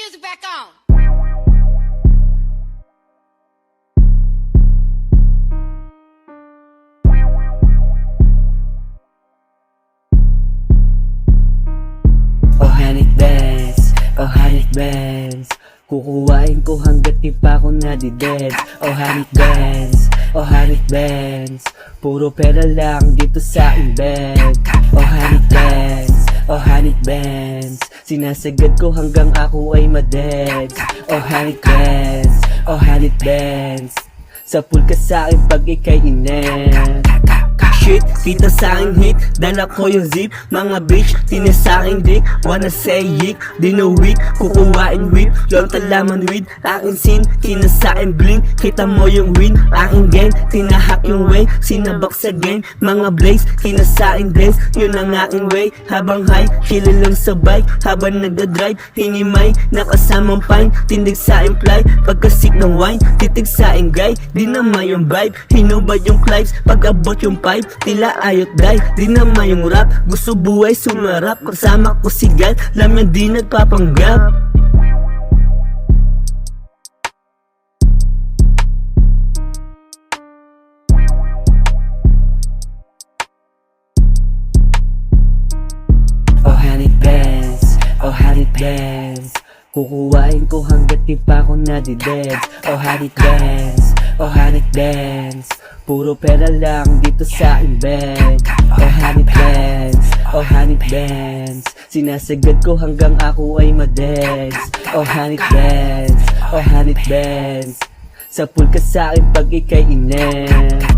music back on. Oh honey bands, oh honey bands, kukuhain ko hanggat di pa ako nadideds. Oh honey bands, oh honey bands, puro pera lang dito sa aking bed. Oh honey bands, oh honey bands, sinasagad ko hanggang ako ay madeds. Oh honey bands, oh honey bands, sa pool ka sa'kin pag ika'y inen. Shit, kita sa'king hit, dala ko yung zip. Mga bitch, tinis sa'king dick. Wanna say yik, di no weak. Kukuhain whip, long talaman with aking sin, tina sa'king blink. Kita mo yung win, aking gang. Tinahak yung way, sinabak sa gang. Mga blaze, tina sa'king days. Yun ang aking way, habang high chillin lang sa bike, habang nagdadrive. Hinimay, nakasamang pine. Tindig sa imply, pagkasip ng wine. Titig sa guy, di naman yung vibe. Hinubad yung clives, pag abot yung pipe. Tila ayot die, di naman yung rap. Gusto buhay sumarap, kasama ko si God. Laman di nagpapanggap. Oh honey bands, oh honey bands, kukuhain ko hanggat di pa ako nadideds. Oh honey bands, oh honey bands, puro pera lang dito sa aking bed. Oh honey bands, oh honey bands, sinasagad ko hanggang ako ay madeds. Oh honey bands, oh honey bands, sa pool ka sa'kin pag ika'y inen.